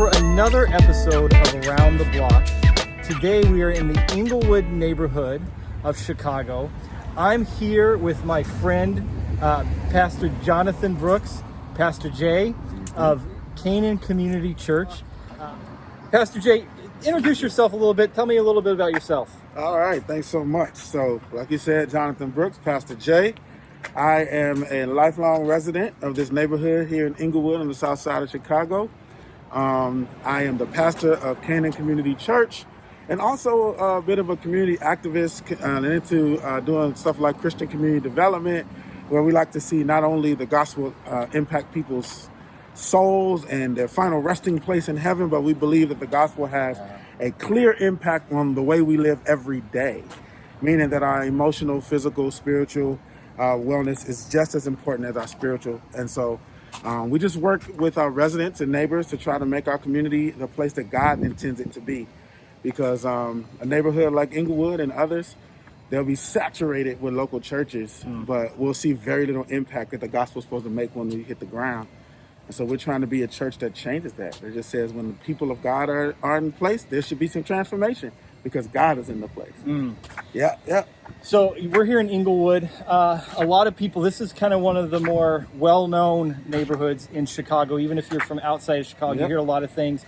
for another episode of Around the Block. Today we are in the Englewood neighborhood of Chicago. I'm here with my friend, Pastor Jonathan Brooks, Pastah J of Canaan Community Church. Pastor J, introduce yourself a little bit. Tell me a little bit about yourself. All right, thanks so much. So, like you said, Jonathan Brooks, Pastah J. I am a lifelong resident of this neighborhood here in Englewood on the south side of Chicago. I am the pastor of Canaan Community Church and also a bit of a community activist and into doing stuff like Christian community development, where we like to see not only the gospel impact people's souls and their final resting place in heaven, but we believe that the gospel has a clear impact on the way we live every day, meaning that our emotional, physical, spiritual wellness is just as important as our spiritual. And so we just work with our residents and neighbors to try to make our community the place that God intends it to be. Because a neighborhood like Englewood and others, they'll be saturated with local churches, but we'll see very little impact that the gospel's supposed to make when we hit the ground. And so we're trying to be a church that changes that. It just says when the people of God are in place, there should be some transformation because God is in the place. Yeah. So we're here in Englewood. A lot of people, this is kind of one of the more well-known neighborhoods in Chicago. Even if you're from outside of Chicago, you hear a lot of things.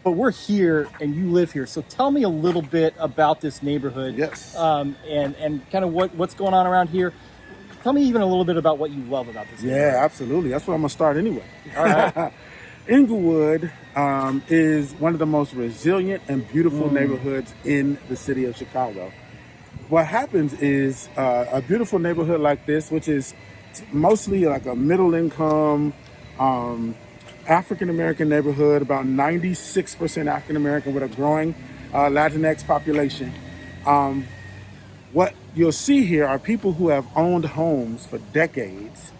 But we're here and you live here. So tell me a little bit about this neighborhood. Yes. And kind of what's going on around here. Tell me even a little bit about what you love about this neighborhood. Yeah, absolutely. That's where I'm going to start anyway. All right. Englewood is one of the most resilient and beautiful neighborhoods in the city of Chicago. What happens is a beautiful neighborhood like this, which is mostly like a middle income, African-American neighborhood, about 96% African-American with a growing Latinx population. What you'll see here are people who have owned homes for decades.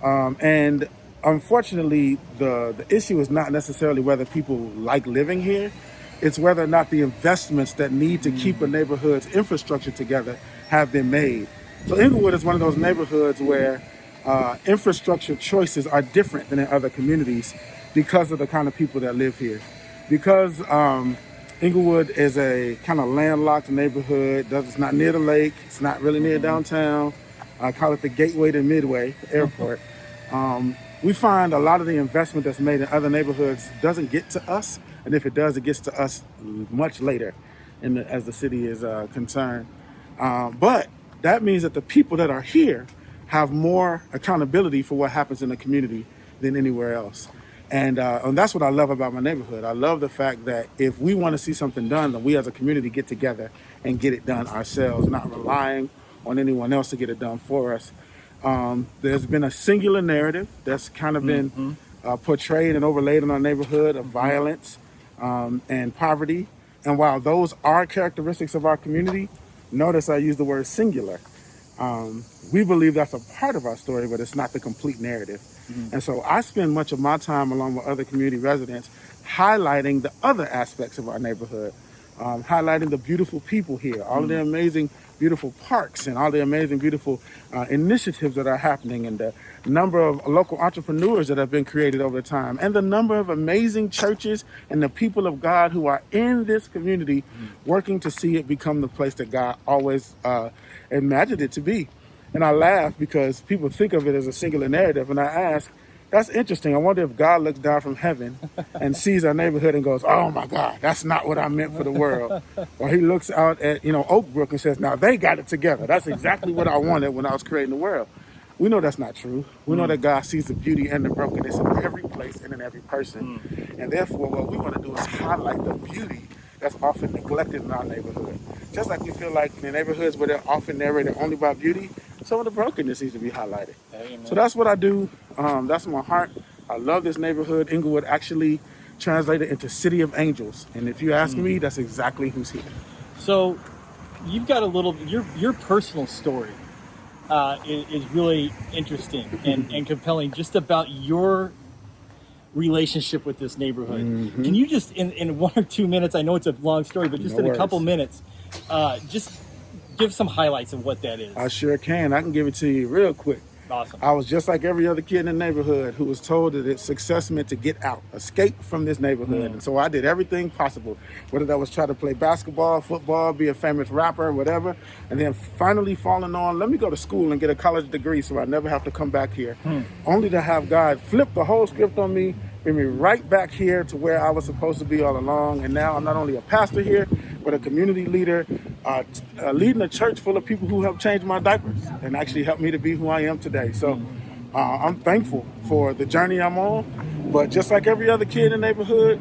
And unfortunately, the issue is not necessarily whether people like living here. It's whether or not the investments that need to keep a neighborhood's infrastructure together have been made. So Englewood is one of those neighborhoods where infrastructure choices are different than in other communities because of the kind of people that live here. Because Englewood is a kind of landlocked neighborhood. It's not near the lake. It's not really near downtown. I call it the gateway to Midway, the airport. We find a lot of the investment that's made in other neighborhoods doesn't get to us. And if it does, it gets to us much later as the city is concerned. But that means that the people that are here have more accountability for what happens in the community than anywhere else. And that's what I love about my neighborhood. I love the fact that if we want to see something done, then we as a community get together and get it done ourselves, not relying on anyone else to get it done for us. There's been a singular narrative that's kind of been portrayed and overlaid in our neighborhood of violence and poverty. And while those are characteristics of our community, notice I use the word singular. We believe that's a part of our story, but it's not the complete narrative. And so I spend much of my time along with other community residents highlighting the other aspects of our neighborhood, highlighting the beautiful people here, all of the amazing, beautiful parks and all the amazing, beautiful initiatives that are happening, and the number of local entrepreneurs that have been created over time, and the number of amazing churches and the people of God who are in this community working to see it become the place that God always imagined it to be. And I laugh because people think of it as a singular narrative, and I ask, that's interesting. I wonder if God looks down from heaven and sees our neighborhood and goes, oh my God, that's not what I meant for the world. Or he looks out at, Oak Brook and says, now they got it together. That's exactly what I wanted when I was creating the world. We know that's not true. We know that God sees the beauty and the brokenness in every place and in every person. And therefore, what we want to do is highlight the beauty that's often neglected in our neighborhood. Just like we feel like in the neighborhoods where they're often narrated only by beauty, some of the brokenness needs to be highlighted. Amen. So that's what I do. That's my heart. I love this neighborhood. Englewood actually translated into City of Angels. And if you ask me, that's exactly who's here. So you've got your personal story is really interesting and compelling, just about your relationship with this neighborhood. Can you just, in 1 or 2 minutes, I know it's a long story, but just in a couple minutes, just give some highlights of what that is. I sure can. I can give it to you real quick. Awesome. I was just like every other kid in the neighborhood who was told that success meant to get out, escape from this neighborhood. And so I did everything possible, whether that was try to play basketball, football, be a famous rapper, whatever. And then finally falling on, let me go to school and get a college degree so I never have to come back here. Only to have God flip the whole script on me, bring me right back here to where I was supposed to be all along. And now I'm not only a pastor here, but a community leader, leading a church full of people who helped change my diapers and actually helped me to be who I am today. So I'm thankful for the journey I'm on. But just like every other kid in the neighborhood,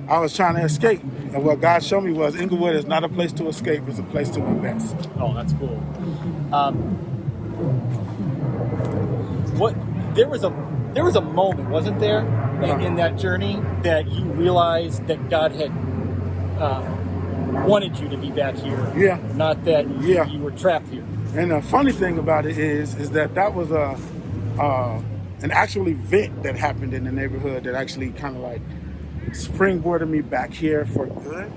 I was trying to escape. And what God showed me was Englewood is not a place to escape, it's a place to invest. Oh, that's cool. What there was a moment, wasn't there, in that journey that you realized that God had wanted you to be back here. Yeah. Not that you were trapped here. And the funny thing about it is that was an actual event that happened in the neighborhood that actually kind of like springboarded me back here for good.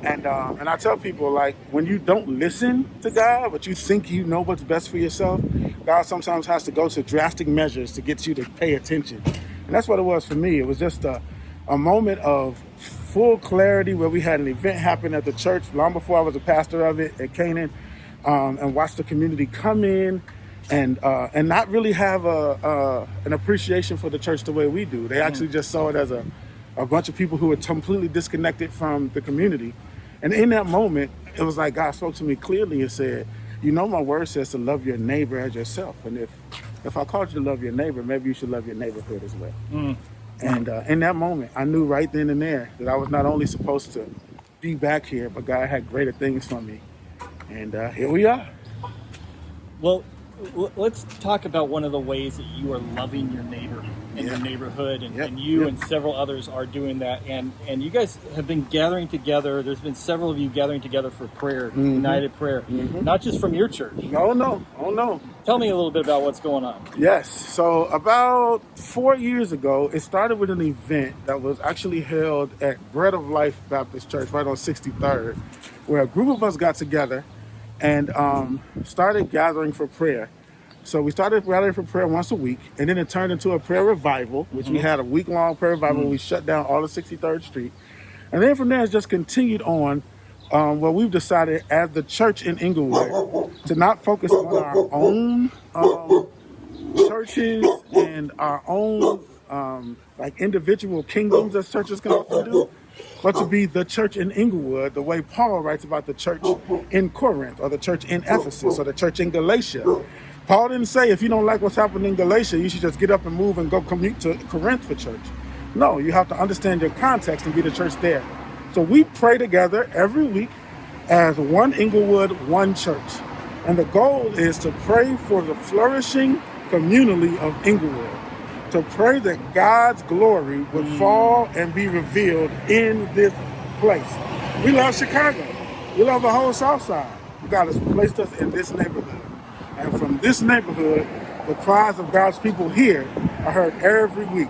And I tell people, like, when you don't listen to God, but you think you know what's best for yourself, God sometimes has to go to drastic measures to get you to pay attention. And that's what it was for me. It was just a moment of full clarity where we had an event happen at the church long before I was a pastor of it at Canaan, and watched the community come in and not really have an appreciation for the church the way we do. They actually just saw it as a bunch of people who were completely disconnected from the community. And in that moment, it was like God spoke to me clearly and said, you know, my word says to love your neighbor as yourself. And if I called you to love your neighbor, maybe you should love your neighborhood as well. And in that moment, I knew right then and there that I was not only supposed to be back here, but God had greater things for me. And here we are. Well, let's talk about one of the ways that you are loving your neighbor in your neighborhood, and you and several others are doing that. And you guys have been gathering together. There's been several of you gathering together for prayer, united prayer, not just from your church. Oh, no. Tell me a little bit about what's going on. Yes. So about 4 years ago, it started with an event that was actually held at Bread of Life Baptist Church right on 63rd, where a group of us got together and started gathering for prayer. So we started gathering for prayer once a week, and then it turned into a prayer revival, which we had a week-long prayer revival. We shut down all of 63rd Street. And then from there, it's just continued on where we've decided as the church in Englewood to not focus on our own churches and our own like individual kingdoms as churches can often do, but to be the church in Englewood, the way Paul writes about the church in Corinth, or the church in Ephesus, or the church in Galatia. Paul didn't say if you don't like what's happening in Galatia, you should just get up and move and go commute to Corinth for church. No, you have to understand your context and be the church there. So we pray together every week as one Englewood, one church. And the goal is to pray for the flourishing community of Englewood, to pray that God's glory would fall and be revealed in this place. We love Chicago. We love the whole South Side. God has placed us in this neighborhood. And from this neighborhood, the cries of God's people here are heard every week.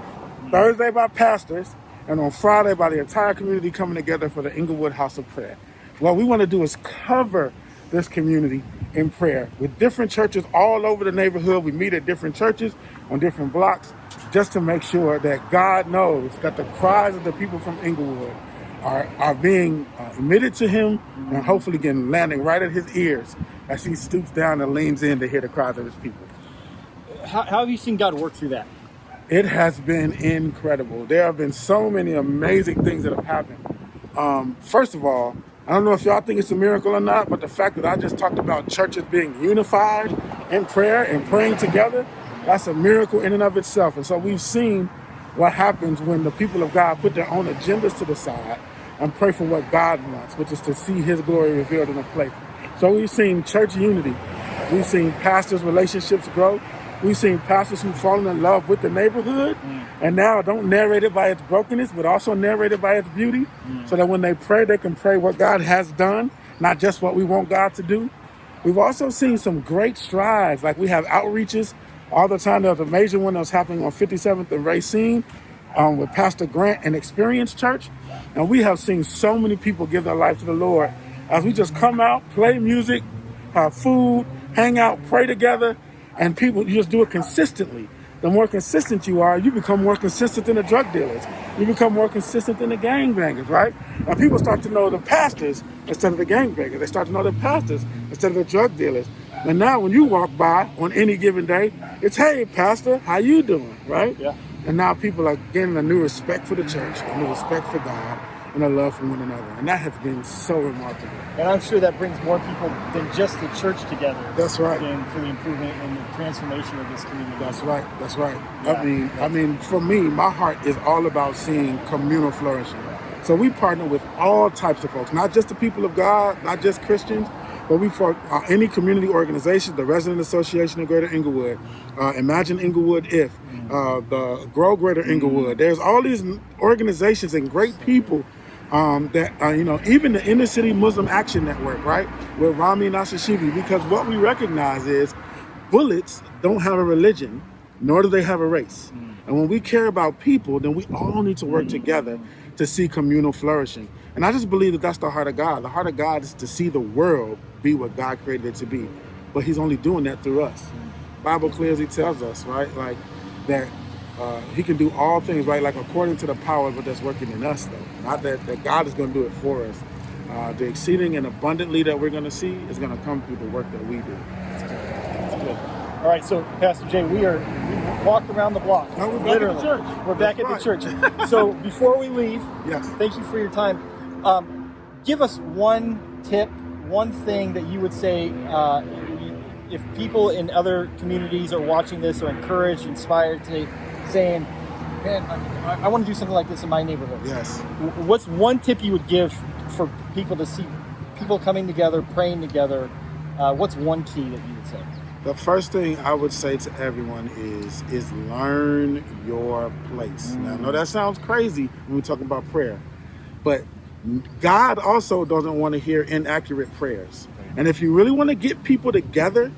Thursday by pastors, and on Friday by the entire community coming together for the Englewood House of Prayer. What we want to do is cover this community in prayer with different churches all over the neighborhood. We meet at different churches on different blocks just to make sure that God knows that the cries of the people from Englewood are being emitted to him and hopefully getting landing right at his ears as he stoops down and leans in to hear the cries of his people. How have you seen God work through that? It has been incredible. There have been so many amazing things that have happened. First of all, I don't know if y'all think it's a miracle or not, but the fact that I just talked about churches being unified in prayer and praying together, that's a miracle in and of itself. And so we've seen what happens when the people of God put their own agendas to the side and pray for what God wants, which is to see his glory revealed in a place. So we've seen church unity. We've seen pastors' relationships grow. We've seen pastors who've fallen in love with the neighborhood and now don't narrate it by its brokenness, but also narrate it by its beauty, so that when they pray, they can pray what God has done, not just what we want God to do. We've also seen some great strides. Like we have outreaches all the time. There's a major one that was happening on 57th and Racine with Pastor Grant and Experience Church. And we have seen so many people give their life to the Lord as we just come out, play music, have food, hang out, pray together, And people, you just do it consistently. The more consistent you are, you become more consistent than the drug dealers. You become more consistent than the gangbangers, right? And people start to know the pastors instead of the gangbangers. They start to know the pastors instead of the drug dealers. And now when you walk by on any given day, it's, hey, pastor, how you doing, right? Yeah. And now people are gaining a new respect for the church, a new respect for God, and a love for one another. And that has been so remarkable. And I'm sure that brings more people than just the church together. That's right. And for the improvement and the transformation of this community. That's right. That's right. Yeah, I mean, for me, my heart is all about seeing communal flourishing. So we partner with all types of folks, not just the people of God, not just Christians, but we for any community organization, the Resident Association of Greater Englewood, Imagine Englewood If, the Grow Greater Englewood. There's all these organizations and great people that, even the Inner City Muslim Action Network, right, with Rami Nasashibi, because what we recognize is bullets don't have a religion, nor do they have a race. And when we care about people, then we all need to work together to see communal flourishing. And I just believe that that's the heart of God. The heart of God is to see the world be what God created it to be. But he's only doing that through us. Bible clearly tells us, right, like that he can do all things, right, like according to the power that's working in us, though. Not that God is going to do it for us. The exceeding and abundantly that we're going to see is going to come through the work that we do. That's good. All right, so Pastor J, we walked around the block. No, we're back literally. at the church. We're back That's at the church. So before we leave, Yes. thank you for your time. Give us one tip, one thing that you would say if people in other communities are watching this or encouraged, inspired, saying, man, I want to do something like this in my neighborhood. Yes. What's one tip you would give for people to see people coming together, praying together? What's one key that you would say? The first thing I would say to everyone is learn your place. Now, I know that sounds crazy when we talk about prayer, but God also doesn't want to hear inaccurate prayers. And if you really want to get people together,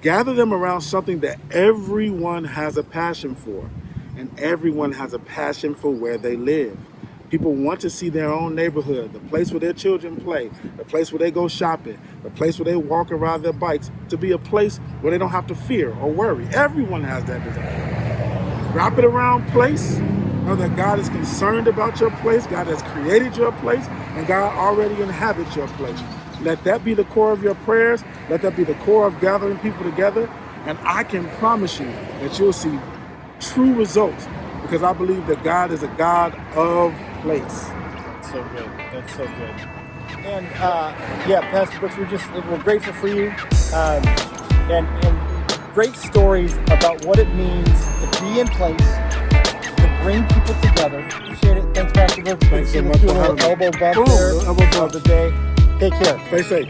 gather them around something that everyone has a passion for. And everyone has a passion for where they live. People want to see their own neighborhood, the place where their children play, the place where they go shopping, the place where they walk and ride their bikes, to be a place where they don't have to fear or worry. Everyone has that desire. Wrap it around place. Know that God is concerned about your place. God has created your place, and God already inhabits your place. Let that be the core of your prayers. Let that be the core of gathering people together. And I can promise you that you'll see true results, because I believe that God is a God of place. That's so good. That's so good. And Pastor Brooks, we're grateful for you, and great stories about what it means to be in place, to bring people together. Appreciate it. Thanks, Pastor Brooks. Thanks so much for having me. Elbow bump Boom, there elbow bump. of the day. Take care. Stay safe.